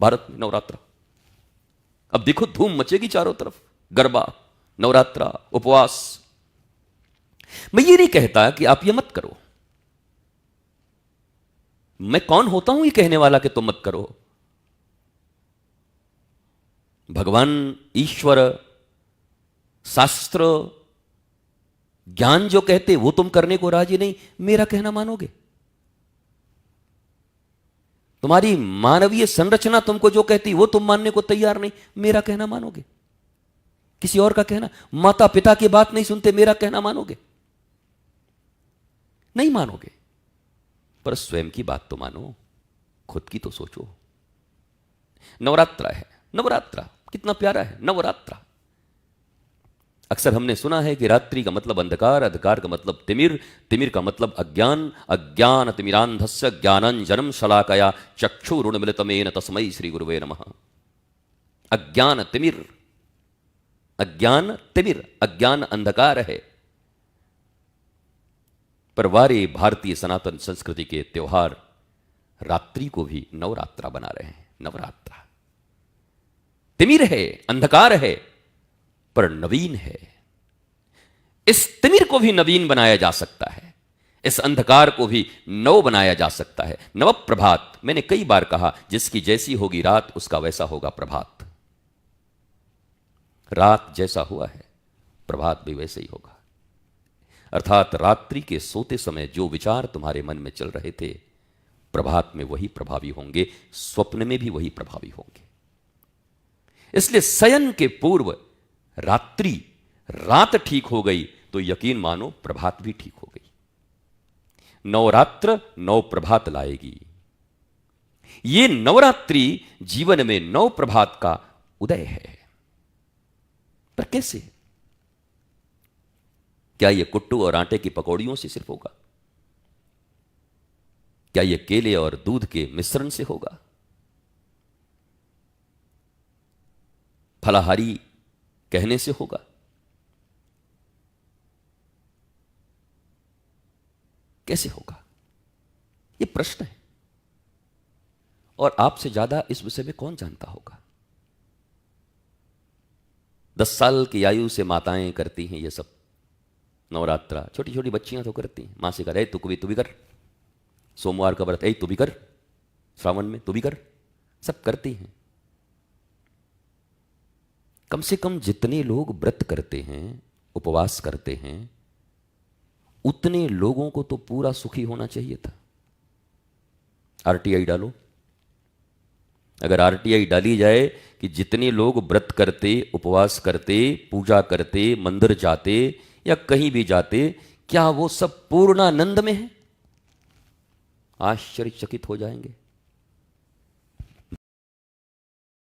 भारत में नवरात्रा। अब देखो धूम मचेगी चारों तरफ, गरबा, नवरात्रा, उपवास। मैं ये नहीं कहता कि आप ये मत करो, मैं कौन होता हूं ये कहने वाला कि तुम मत करो। भगवान, ईश्वर, शास्त्र, ज्ञान जो कहते वो तुम करने को राजी नहीं, मेरा कहना मानोगे? तुम्हारी मानवीय संरचना तुमको जो कहती वो तुम मानने को तैयार नहीं, मेरा कहना मानोगे? किसी और का कहना, माता पिता की बात नहीं सुनते, मेरा कहना मानोगे? नहीं मानोगे। पर स्वयं की बात तो मानो, खुद की तो सोचो। नवरात्रा है, नवरात्रा कितना प्यारा है, नवरात्रा। अक्सर हमने सुना है कि रात्रि का मतलब अंधकार, अंधकार का मतलब तिमिर, तिमिर का मतलब अज्ञान, अज्ञान तिमिरांधस्य ज्ञानांजनम शलाकया चक्षुरुन्मिलितमेन तस्मै श्री गुरुवे नमः। अज्ञान तिमिर, अज्ञान तिमिर, अज्ञान अंधकार है। पर वारे भारतीय सनातन संस्कृति के त्योहार रात्रि को भी नवरात्रा बना रहे हैं। नवरात्रा तिमिर है, अंधकार है, पर नवीन है। इस तिमिर को भी नवीन बनाया जा सकता है, इस अंधकार को भी नव बनाया जा सकता है। नव प्रभात, मैंने कई बार कहा, जिसकी जैसी होगी रात उसका वैसा होगा प्रभात। रात जैसा हुआ है प्रभात भी वैसे ही होगा। अर्थात रात्रि के सोते समय जो विचार तुम्हारे मन में चल रहे थे, प्रभात में वही प्रभावी होंगे, स्वप्न में भी वही प्रभावी होंगे। इसलिए शयन के पूर्व रात्रि, रात ठीक हो गई तो यकीन मानो प्रभात भी ठीक हो गई। नवरात्र नव प्रभात लाएगी। ये नवरात्रि जीवन में नव प्रभात का उदय है। पर कैसे? क्या यह कुट्टू और आटे की पकौड़ियों से सिर्फ होगा? क्या यह केले और दूध के मिश्रण से होगा? फलाहारी कहने से होगा? कैसे होगा? यह प्रश्न है। और आपसे ज्यादा इस विषय में कौन जानता होगा? 10 साल की आयु से माताएं करती हैं ये सब नवरात्रा। छोटी छोटी बच्चियां तो करती हैं। मां से करे तू भी कर, सोमवार का व्रत तू भी कर, श्रावण में तू भी कर, सब करती हैं। कम से कम जितने लोग व्रत करते हैं, उपवास करते हैं, उतने लोगों को तो पूरा सुखी होना चाहिए था। आरटीआई डालो। अगर आरटीआई डाली जाए कि जितने लोग व्रत करते, उपवास करते, पूजा करते, मंदिर जाते या कहीं भी जाते, क्या वो सब पूर्णानंद में हैं? आश्चर्यचकित हो जाएंगे।